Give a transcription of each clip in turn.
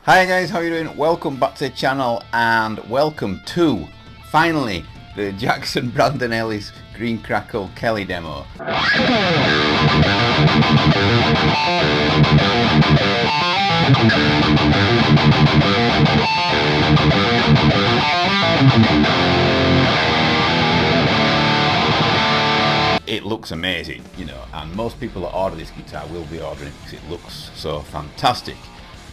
Hi guys, how are you doing? Welcome back to the channel and welcome to, finally, the Jackson Brandon Ellis Green Crackle Kelly demo. It looks amazing, you know, and most people that order this guitar will be ordering it because it looks so fantastic.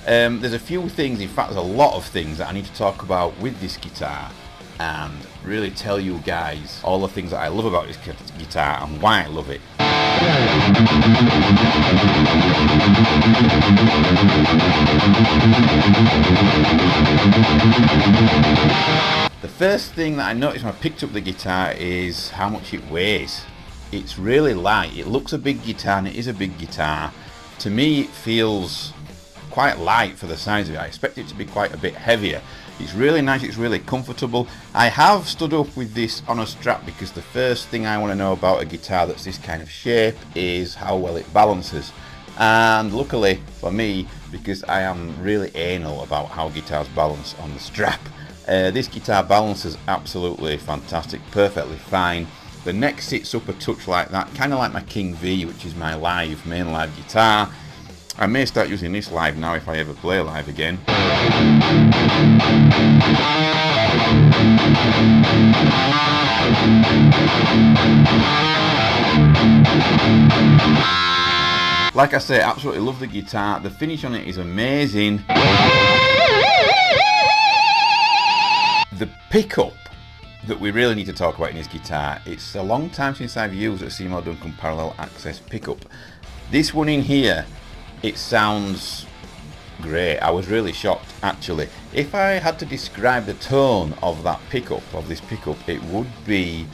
There's a few things, in fact there's a lot of things that I need to talk about with this guitar and really tell you guys all the things that I love about this guitar and why I love it. The first thing that I noticed when I picked up the guitar is how much it weighs. It's really light. It looks a big guitar and it is a big guitar. To me it feels quite light for the size of it. I expect it to be quite a bit heavier. It's really nice, it's really comfortable. I have stood up with this on a strap because the first thing I want to know about a guitar that's this kind of shape is how well it balances. And luckily for me, because I am really anal about how guitars balance on the strap, this guitar balances absolutely fantastic, perfectly fine. The neck sits up a touch like that, kind of like my King V, which is my main live guitar. I may start using this live now if I ever play live again. Like I say, absolutely love the guitar. The finish on it is amazing. The pickup that we really need to talk about in this guitar, it's a long time since I've used a Seymour Duncan parallel access pickup. This one in here, it sounds great. I was really shocked actually. If I had to describe the tone of that pickup, of this pickup, it would be,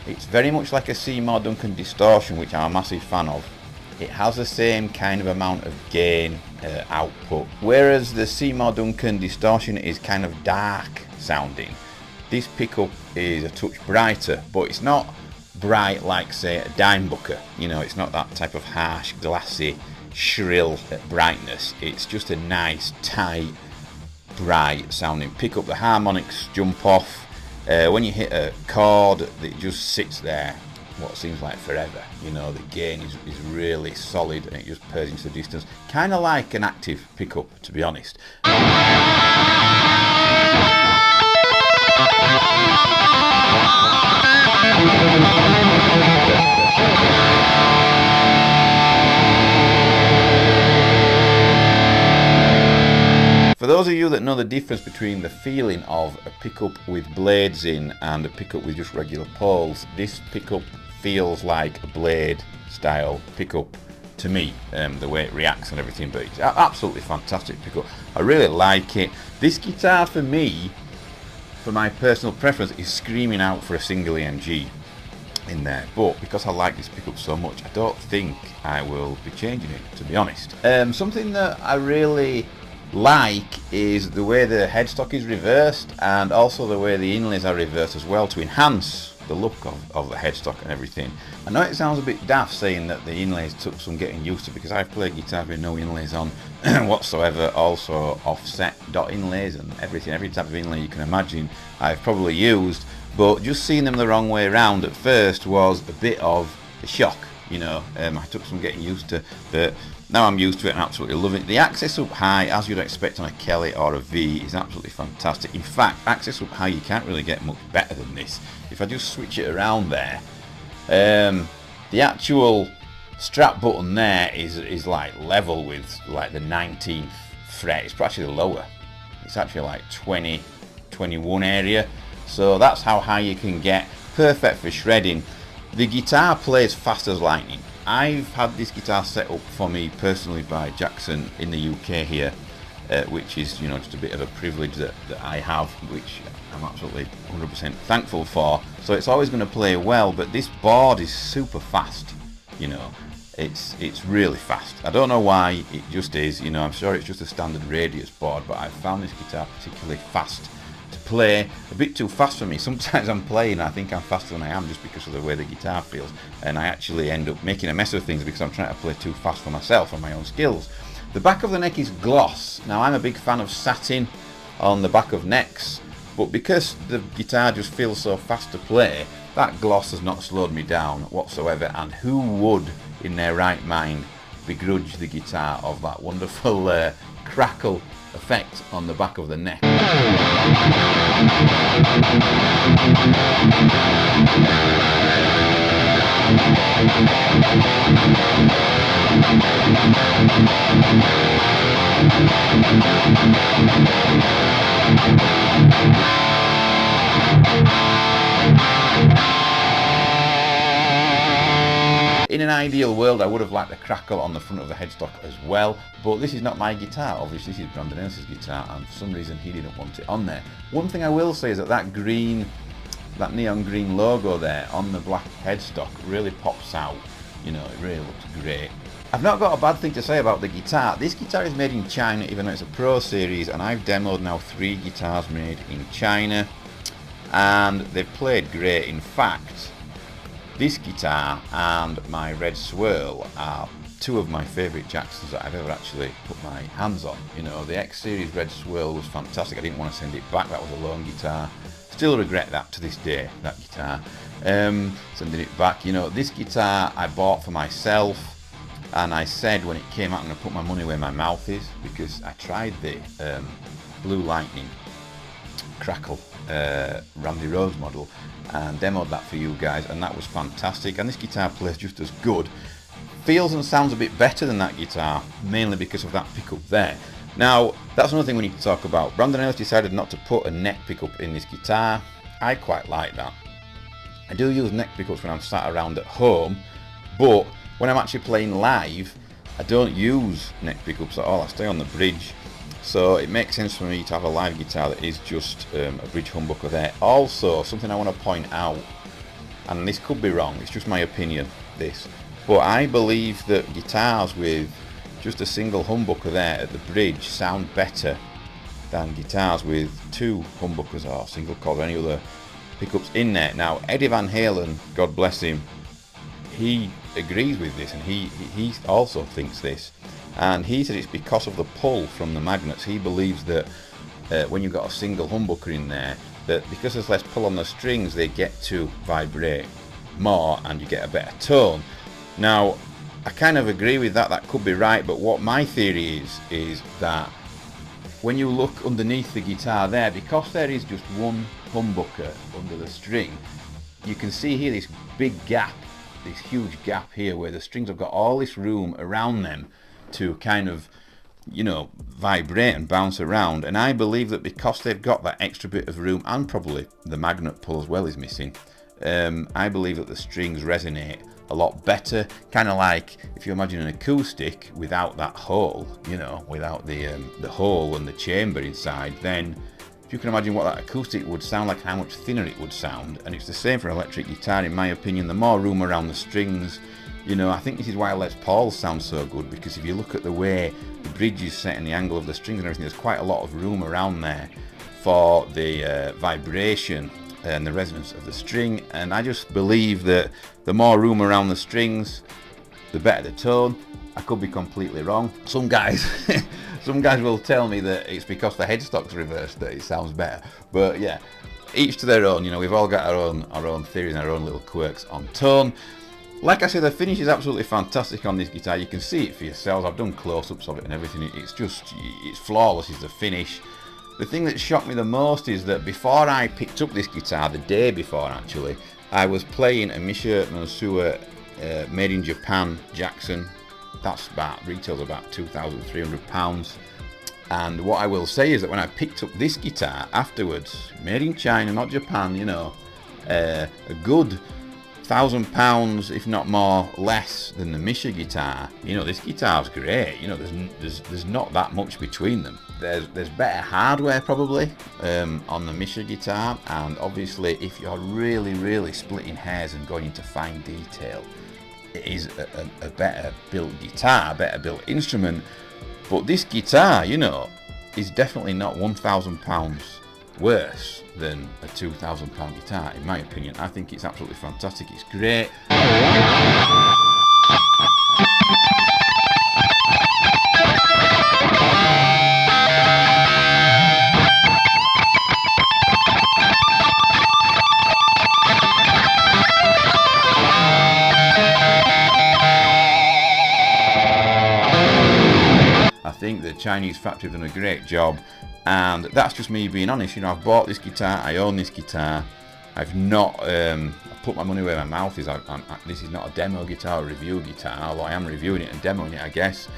it's very much like a Seymour Duncan distortion, which I'm a massive fan of. It has the same kind of amount of gain output, whereas the Seymour Duncan distortion is kind of dark sounding. This pickup is a touch brighter, but it's not bright like say a Dimebooker. You know, it's not that type of harsh, glassy, shrill brightness. It's just a nice, tight, bright sounding pickup. The harmonics jump off. When you hit a chord, it just sits there what seems like forever. You know, the gain is really solid and it just purrs into the distance. Kind of like an active pickup, to be honest. For those of you that know the difference between the feeling of a pickup with blades in and a pickup with just regular poles, this pickup feels like a blade style pickup to me, the way it reacts and everything, but it's absolutely fantastic pickup. I really like it. This guitar for me, for my personal preference, is screaming out for a single EMG in there, but because I like this pickup so much, I don't think I will be changing it, to be honest. Something that I really like is the way the headstock is reversed and also the way the inlays are reversed as well to enhance the look of the headstock and everything. I know it sounds a bit daft saying that the inlays took some getting used to, because I've played guitars with no inlays on whatsoever, also offset dot inlays and everything, every type of inlay you can imagine I've probably used, but just seeing them the wrong way around at first was a bit of a shock, you know. I took some getting used to, but now I'm used to it and absolutely love it. The access up high, as you'd expect on a Kelly or a V, is absolutely fantastic. In fact, access up high, you can't really get much better than this. If I just switch it around there, the actual strap button there is like level with like the 19th fret. It's actually lower. It's actually like 20, 21 area. So that's how high you can get. Perfect for shredding. The guitar plays fast as lightning. I've had this guitar set up for me personally by Jackson in the UK here, which is, you know, just a bit of a privilege that I have, which I'm absolutely 100% thankful for. So it's always going to play well, but this board is super fast, you know. It's really fast. I don't know why, it just is, you know. I'm sure it's just a standard radius board, but I've found this guitar particularly fast to play, a bit too fast for me. Sometimes I'm playing, I think I'm faster than I am just because of the way the guitar feels, and I actually end up making a mess of things because I'm trying to play too fast for myself and my own skills. The back of the neck is gloss. Now I'm a big fan of satin on the back of necks, but because the guitar just feels so fast to play, that gloss has not slowed me down whatsoever, and who would in their right mind begrudge the guitar of that wonderful crackle effect on the back of the neck. In an ideal world, I would have liked the crackle on the front of the headstock as well, but this is not my guitar. Obviously, this is Brandon Ellis' guitar, and for some reason he didn't want it on there. One thing I will say is that that neon green logo there on the black headstock really pops out. You know, it really looks great. I've not got a bad thing to say about the guitar. This guitar is made in China, even though it's a Pro Series, and I've demoed now 3 guitars made in China, and they've played great. In fact, this guitar and my Red Swirl are 2 of my favourite Jacksons that I've ever actually put my hands on. You know, the X Series Red Swirl was fantastic. I didn't want to send it back. That was a loan guitar. Still regret that to this day, that guitar. Sending it back. You know, this guitar I bought for myself, and I said when it came out I'm going to put my money where my mouth is, because I tried the Blue Lightning Crackle Randy Rhoads model and demoed that for you guys, and that was fantastic, and this guitar plays just as good. Feels and sounds a bit better than that guitar, mainly because of that pickup there. Now, that's another thing we need to talk about. Brandon Ellis decided not to put a neck pickup in this guitar. I quite like that. I do use neck pickups when I'm sat around at home, but when I'm actually playing live, I don't use neck pickups at all. I stay on the bridge. So it makes sense for me to have a live guitar that is just a bridge humbucker there. Also, something I want to point out, and this could be wrong, it's just my opinion, this, but I believe that guitars with just a single humbucker there at the bridge sound better than guitars with 2 humbuckers or single cord or any other pickups in there. Now, Eddie Van Halen, God bless him, he agrees with this, and he also thinks this. And he said it's because of the pull from the magnets. He believes that when you've got a single humbucker in there, that because there's less pull on the strings, they get to vibrate more and you get a better tone. Now, I kind of agree with that. That could be right, but what my theory is that when you look underneath the guitar there, because there is just one humbucker under the string, you can see here this big gap, this huge gap here where the strings have got all this room around them to kind of, you know, vibrate and bounce around. And I believe that because they've got that extra bit of room, and probably the magnet pull as well is missing, I believe that the strings resonate a lot better, kind of like if you imagine an acoustic without that hole, you know, without the hole and the chamber inside, then if you can imagine what that acoustic would sound like, how much thinner it would sound. And it's the same for electric guitar, in my opinion. The more room around the strings, you know, I think this is why Les Pauls sound so good, because if you look at the way the bridge is set and the angle of the strings and everything, there's quite a lot of room around there for the vibration and the resonance of the string. And I just believe that the more room around the strings, the better the tone. I could be completely wrong. Some guys will tell me that it's because the headstock's reversed that it sounds better. But yeah, each to their own. You know, we've all got our own theories and our own little quirks on tone. Like I said, the finish is absolutely fantastic on this guitar. You can see it for yourselves. I've done close-ups of it and everything. It's flawless, is the finish. The thing that shocked me the most is that before I picked up this guitar, the day before actually, I was playing a Misha Mansua made in Japan Jackson. That's retails about £2,300. And what I will say is that when I picked up this guitar afterwards, made in China, not Japan, you know, a good £1,000, if not more, less than the Misha guitar. You know, this guitar's great. You know, there's not that much between them. There's better hardware probably on the Misha guitar, and obviously if you're really splitting hairs and going into fine detail, it is a better built guitar, better built instrument. But this guitar, you know, is definitely not £1,000 worse than a £2,000 guitar, in my opinion. I think it's absolutely fantastic. It's great. Chinese factory have done a great job, and that's just me being honest. You know, I've bought this guitar, I own this guitar. I've not put my money where my mouth is. This is not a demo guitar or review guitar, although I am reviewing it and demoing it, I guess.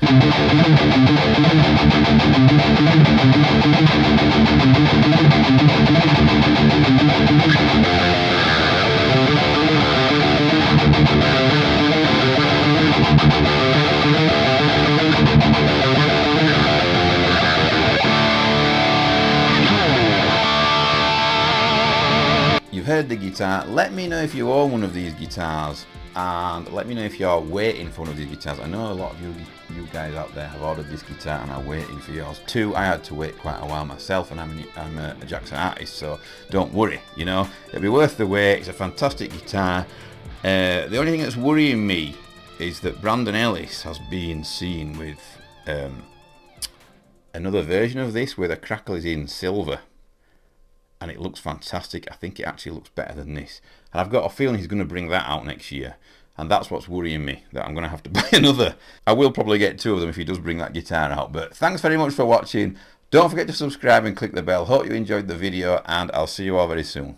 You've heard the guitar. Let me know if you own one of these guitars, and let me know if you're waiting for one of these guitars. I know a lot of you guys out there have ordered this guitar and are waiting for yours too. I had to wait quite a while myself, and I'm a Jackson artist, so don't worry, you know, it'll be worth the wait. It's a fantastic guitar. The only thing that's worrying me is that Brandon Ellis has been seen with another version of this where the crackle is in silver, and it looks fantastic. I think it actually looks better than this, and I've got a feeling he's going to bring that out next year, and that's what's worrying me, that I'm going to have to buy another. I will probably get two of them if he does bring that guitar out. But thanks very much for watching. Don't forget to subscribe and click the bell. Hope you enjoyed the video, and I'll see you all very soon.